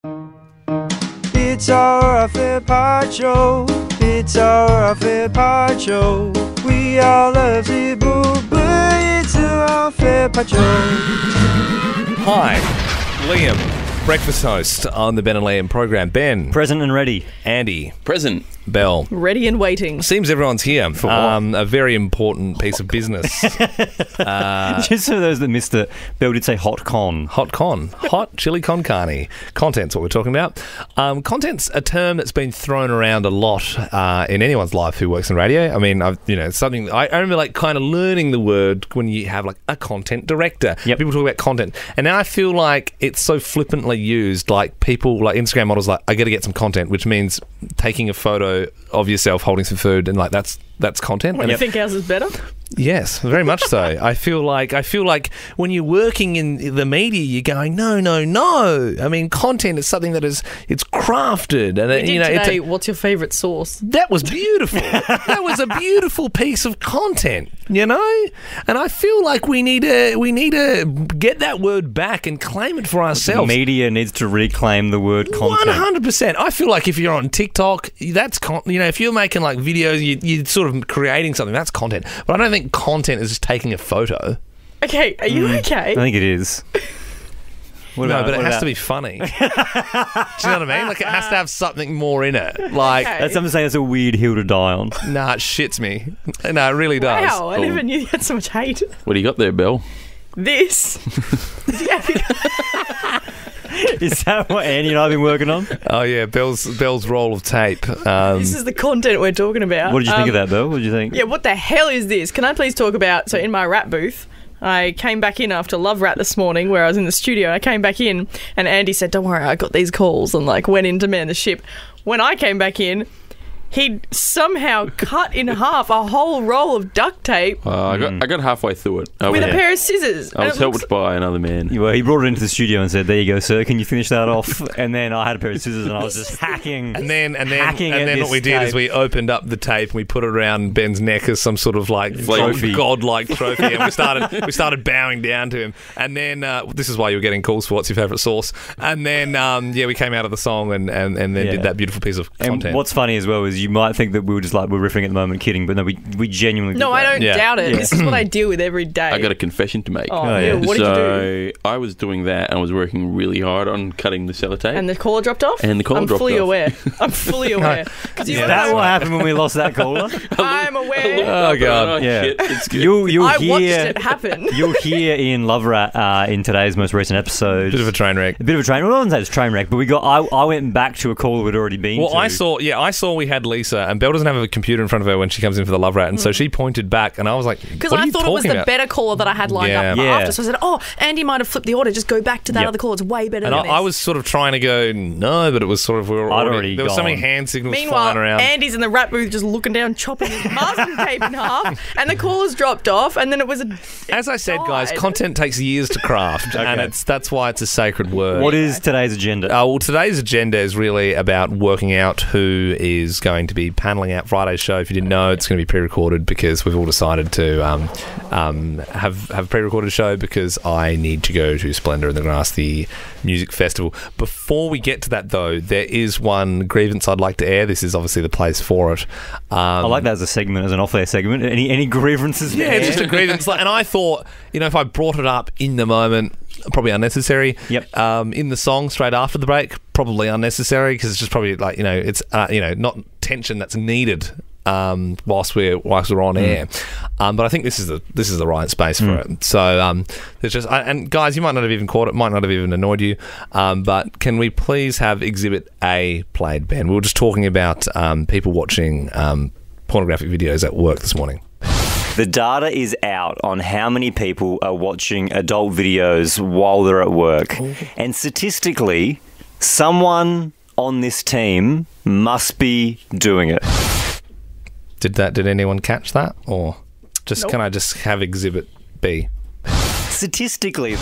It's our fair part show. It's our fair part show. We all love the boo-boo. It's our fair part show. Hi, Liam, breakfast host on the Ben and Liam program. Ben. Present and ready. Andy. Present. Belle. Ready and waiting. Seems everyone's here for a very important piece of business. Just for those that missed it, Belle did say hot con. Hot con. Hot chili con carne. Content's what we're talking about. Content's a term that's been thrown around a lot in anyone's life who works in radio. I mean, something I remember like kind of learning the word when you have like a content director. Yep. People talk about content. And now I feel like it's so flippantly used, like people, like Instagram models, like, I got to get some content, which means taking a photo of yourself holding some food and like that's content. When you think ours is better? Yes, very much so. I feel like when you're working in the media, you're going, no. I mean, content is something that it's crafted, and today, what's your favourite sauce? That was beautiful. That was a beautiful piece of content, And I feel like we need to get that word back and claim it for ourselves. The media needs to reclaim the word content. 100%. I feel like if you're on TikTok, that's if you're making like videos, you're sort of creating something. That's content. But I don't think content is just taking a photo. Okay, are you okay? I think it is. But it has to be funny. Do you know what I mean? Like, it has to have something more in it. Like, that's something saying it's a weird hill to die on. Nah, it shits me. No, it really does. Wow, I never knew you had so much hate. What do you got there, Belle? This. Is that what Andy and I have been working on? Oh yeah, Belle's roll of tape. This is the content we're talking about. What did you think of that, Belle? What did you think? Yeah, what the hell is this? Can I please talk about, so in my rap booth, I came back in after Love Rat this morning where I was in the studio. I came back in and Andy said, don't worry, I got these calls, and like went in to man the ship. When I came back in, he'd somehow cut in half a whole roll of duct tape. I got halfway through it. With a pair of scissors. I was helped by another man. Well, he brought it into the studio and said, there you go, sir, can you finish that off? And then I had a pair of scissors and I was just hacking. And then what we did is we opened up the tape and we put it around Ben's neck as some sort of like godlike trophy, and we started bowing down to him. And then this is why you were getting calls for what's your favourite sauce. And then we came out of the song and then did that beautiful piece of content. And what's funny as well is you might think that we were just like we're riffing at the moment, kidding, but no, we genuinely did No, that. I don't doubt it. This is what I deal with every day. I got a confession to make. Oh, yeah. What did you do? So I was doing that and I was working really hard on cutting the sellotape. And the caller dropped off? And the caller dropped off. I'm fully aware. Is that what happened when we lost that caller? I'm aware. Oh god. Yeah. Shit, it's good. I watched it happen. You'll hear in Love Rat in today's most recent episode. Bit of a train wreck. A bit of a train wreck. Well, I wouldn't say it's a train wreck, but I went back to a call we'd already been to. I saw we had Lisa, and Belle doesn't have a computer in front of her when she comes in for the Love Rat, and so she pointed back, and I was like, because I thought it was the better caller that I had lined up after. So I said, Andy might have flipped the order. Just go back to that other call. It's way better than this. I was sort of trying to go, no, but it was sort of, there were so many hand signals flying around. Andy's in the rap booth just looking down, chopping his masking tape in half, and the caller's dropped off, and then it was as I said, guys, content takes years to craft, and that's why it's a sacred word. What is today's agenda? Well, today's agenda is really about working out who is going to be paneling out Friday's show. If you didn't know, it's going to be pre-recorded because we've all decided to have a pre-recorded show because I need to go to Splendour in the Grass, the music festival. Before we get to that, though, there is one grievance I'd like to air. This is obviously the place for it. I like that as a segment, as an off-air segment. Any grievances? Yeah, it's just a grievance. And I thought, if I brought it up in the moment, probably unnecessary. Yep. In the song straight after the break, probably unnecessary because it's just probably like it's not tension that's needed whilst we're on air. But I think this is the right space for it. So there's just and guys, you might not have even caught it, might not have even annoyed you. But can we please have Exhibit A played, Ben? We were just talking about people watching pornographic videos at work this morning. The data is out on how many people are watching adult videos while they're at work. And statistically, someone on this team must be doing it. Did anyone catch that? Or Nope. Can I just have Exhibit B? Statistically.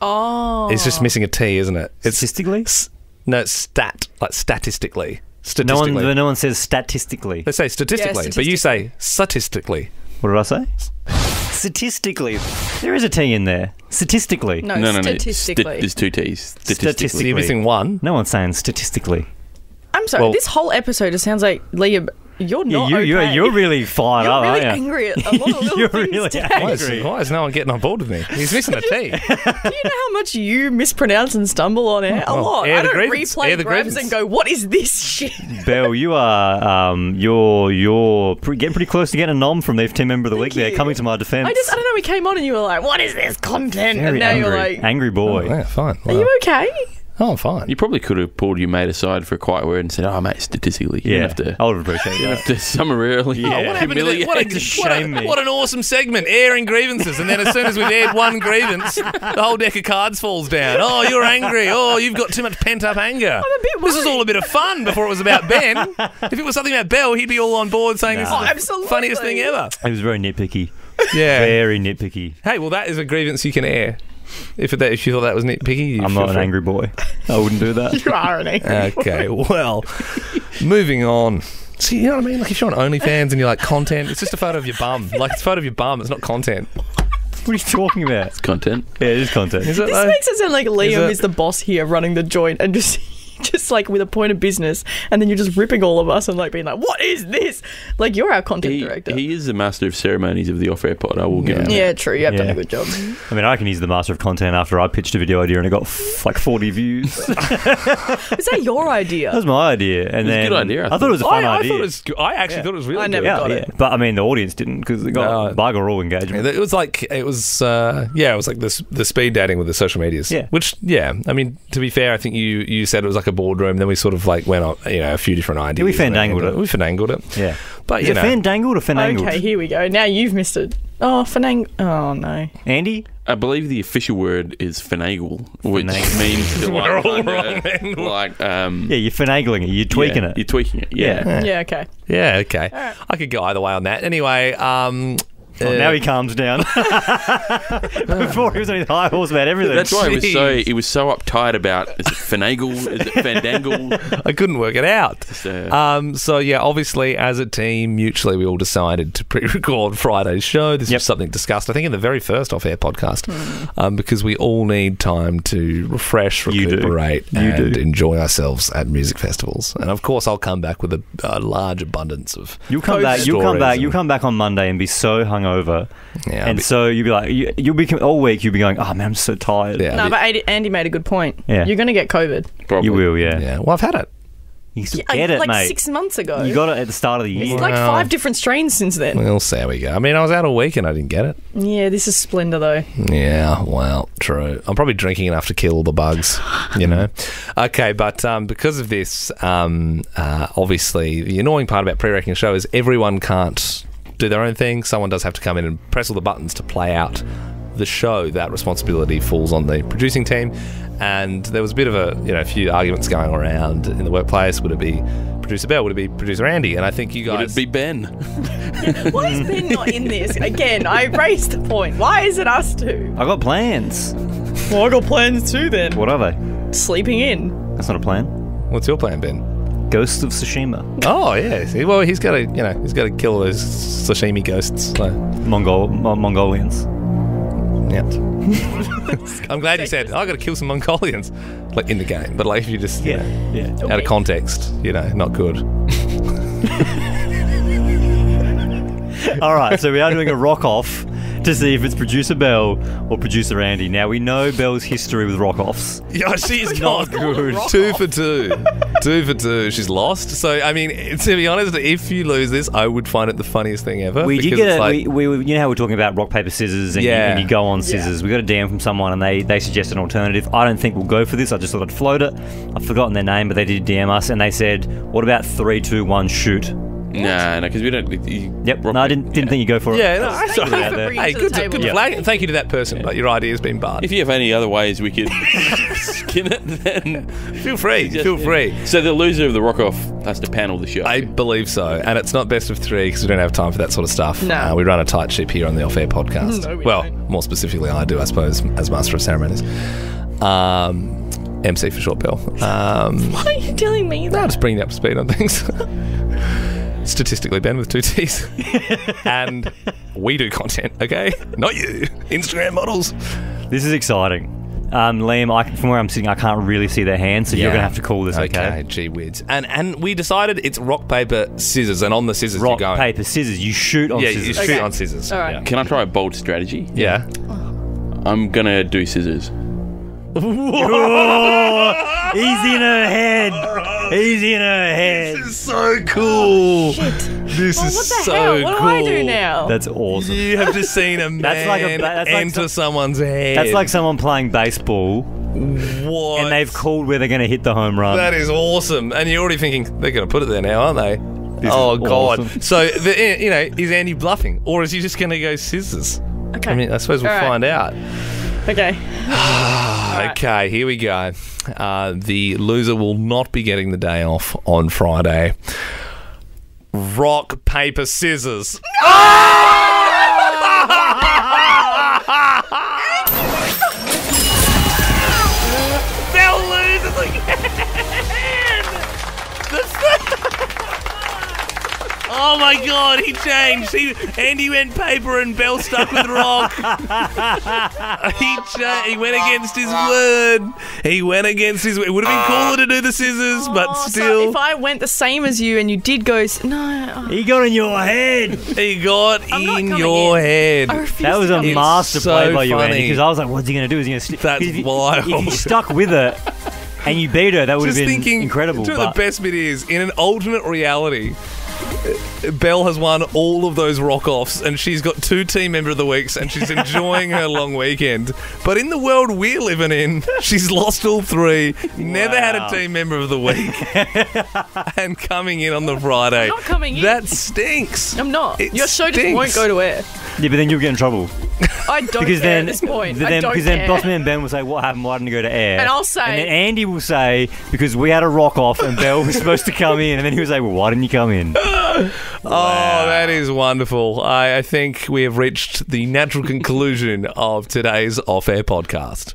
Oh. It's just missing a T, isn't it? It's Statistically? No, it's statistically. No one says statistically. They say statistically, but you say statistically. What did I say? Statistically, there is a T in there. Statistically. No, No. statistically. There's two T's. Statistically. You're missing one. No one's saying statistically. I'm sorry. Well- This whole episode just sounds like Liam. You're not okay. You're really fired You're up, really aren't you? angry at a lot of little You're things really today. angry. Why is no one getting on board with me? He's missing a T. Do you know how much you mispronounce and stumble on air? A lot. air I the don't grievance. Air replay the grabs grievance. and go, what is this shit? Belle, you are you're getting pretty close to getting a nom from the team member of the week. There, you. coming to my defence. I don't know, we came on and you were like, what is this content? Very and now angry, you're like, angry boy. Yeah, fine. are you okay? Oh, I'm fine. You probably could have pulled your mate aside for a quiet word and said, "Oh, mate, statistically, you Yeah, don't have to." I would appreciate You don't that. have to summarily What happened to humiliate. what, to shame me. what an awesome segment, airing grievances, and then as soon as we've aired one grievance, the whole deck of cards falls down. Oh, you're angry. Oh, you've got too much pent-up anger. I'm a bit This was all a bit of fun before it was about Ben. If it was something about Belle, he'd be all on board saying this is the absolutely. funniest thing ever. He was very nitpicky. Yeah. Very nitpicky. Hey, well, that is a grievance you can air. If you thought that was nitpicky, you I'm feel not an free. angry boy. I wouldn't do that. You are an angry boy. Okay, well, moving on. See, you know what I mean? Like if you're on OnlyFans and you're like content, it's just a photo of your bum. Like it's a photo of your bum. It's not content. What are you talking about? Content. Yeah, it is content. Is it? This though? makes it sound like Liam it? is the boss here running the joint and just like with a point of business, and then you're just ripping all of us and like being like, what is this? Like you're our content director. He is the master of ceremonies of the off-air pod. I will give him that. Yeah, true. You have done Yeah. a good job. I mean, I reckon he's the master of content after I pitched a video idea and it got like 40 views. Is that your idea? That was my idea. And was a then good idea, I I thought it was a fun I idea. thought it was. I actually thought it was really I good. never yeah, got yeah. it. But I mean, the audience didn't because it got No. bugger all engagement. It was like it was like the speed dating with the social medias. Yeah. Which I mean, to be fair, I think you said it was like a boardroom. Then we sort of like went on a few different ideas. we fandangled it. We fandangled it. Yeah. But Is you it know, fandangled or fanangled? Okay, here we go. Now you've missed it. Oh, Oh, no. Andy? I believe the official word is finagle, which Finagle. means to We're like, all kinda, wrong, man. like Yeah, you're finagling it. You're tweaking yeah, it. You're tweaking it. Yeah. Yeah, okay. yeah, okay. Alright. I could go either way on that. Anyway, Now he calms down. Before he was on his high horse about everything. That's why Jeez. he was so uptight about is it finagle, is it fandangle? I couldn't work it out. So, So yeah, obviously as a team, mutually we all decided to pre-record Friday's show. This was something discussed, I think, in the very first off-air podcast, because we all need time to refresh, You do. recuperate, You and do. enjoy ourselves at music festivals. And of course, I'll come back with a large abundance of You'll come back. You'll come back on Monday and be so hungover, yeah, and so you'll be like, you'll be all week. You'll be going, oh man, I'm so tired. Yeah. No, but Andy made a good point. Yeah. You're going to get COVID. probably. You will, yeah. yeah. Well, I've had it. You still get it, like mate. 6 months ago. You got it at the start of the year. It's like 5 different strains since then. We'll see how we go. I mean, I was out all week and I didn't get it. Yeah, this is Splendour though. Yeah, well, true. I'm probably drinking enough to kill all the bugs, you know. Okay, but because of this, obviously, the annoying part about pre-recording a show is everyone can't do their own thing. Someone does have to come in and press all the buttons to play out the show. That responsibility falls on the producing team. And there was a bit of a few arguments going around in the workplace. Would it be producer Belle? Would it be producer Andy? And I think you guys... Would it be Ben? Why is Ben not in this? Again, I raised the point. Why is it us two? I got plans. Well, I got plans too then. What are they? Sleeping in. That's not a plan. What's your plan, Ben? Ghosts of Tsushima. Oh yeah. See, well, he's got to kill those sashimi ghosts. So. Mongolians. Yeah. I'm glad you said I got to kill some Mongolians, like in the game. But like if you just Yeah. out of context, not good. All right, so we are doing a rock off to see if it's producer Belle or producer Andy. Now we know Belle's history with rock offs. Yeah, she's not good. 2 for 2. 2 for 2. She's lost. So I mean, to be honest, if you lose this, I would find it the funniest thing ever. We did because get it's a, like, we you know how we're talking about rock paper scissors and, Yeah. you go on scissors. We got a DM from someone and they suggested an alternative. I don't think we'll go for this. I just thought I'd float it. I've forgotten their name, but they did DM us and they said, "What about 3, 2, 1, shoot?" Nah, because we don't. Yep. No, I didn't think you'd go for it. yeah, no, Thank you sorry. for bringing Hey, it to good the table. good flag. Thank you to that person, but your idea's been barred. If you have any other ways we could skin it, then Feel free. just- Feel free. So the loser of the rock off has to panel the show. I believe so, and it's not best of 3 because we don't have time for that sort of stuff. No. We run a tight ship here on the off-air podcast. No, we well, don't. more specifically, I do, I suppose, as master of ceremonies. MC for short, Belle. Why are you telling me I'll that? just bring you up to speed on things. Statistically, Ben with 2 T's. And we do content, okay? Not you. Instagram models. This is exciting. Liam, from where I'm sitting, I can't really see their hands, so you're going to have to call this, okay? Gee whiz. And we decided it's rock, paper, scissors, and on the scissors Rock, you're going. paper, scissors. You shoot on scissors. You shoot on scissors. All right. Can I try a bold strategy? Yeah. I'm going to do scissors. Oh, he's in her head. He's in her head. This is so cool. Shit. This Oh, is what the so hell? What cool. do I do now? That's awesome. You have just seen a man that's like enter someone's head. That's like someone playing baseball, what? and they've called where they're going to hit the home run. That is awesome. And you're already thinking they're going to put it there now, aren't they? This oh is God! awesome. So is Andy bluffing, or is he just going to go scissors? Okay. I mean, I suppose we'll All right. find out. Okay. Okay, here we go. The loser will not be getting the day off on Friday. Rock, paper, scissors. Belle loses again. Oh my God, he changed. Andy went paper and Belle stuck with rock. He went against his word. It would have been cooler to do the scissors, but still. So if I went the same as you and you did go, no. He got in your head. He got I'm not in coming your in. head. I refuse That was to a go. master so play by you, Andy, funny. because I was like, what's he going to do? Is he going to stick? That's wild. If you stuck with it and you beat her, that would have Just been thinking, incredible. do you know what the best bit is? In an alternate reality, Belle has won all of those rock-offs and she's got 2 Team Member of the Weeks and she's enjoying her long weekend. But in the world we're living in, she's lost all 3, never had a Team Member of the Week, and coming in on the Friday. I'm not coming in. That stinks. I'm not. It Your show just stinks. won't go to air. Yeah, but then you'll get in trouble. I don't Because care then, at this point. then, I don't because care. then Bossman Ben will say, what happened? Why didn't it go to air? And I'll say- And then Andy will say, because we had a rock off and Belle was supposed to come in. And then he will say, well, why didn't you come in? Oh, that is wonderful. I think we have reached the natural conclusion of today's off-air podcast.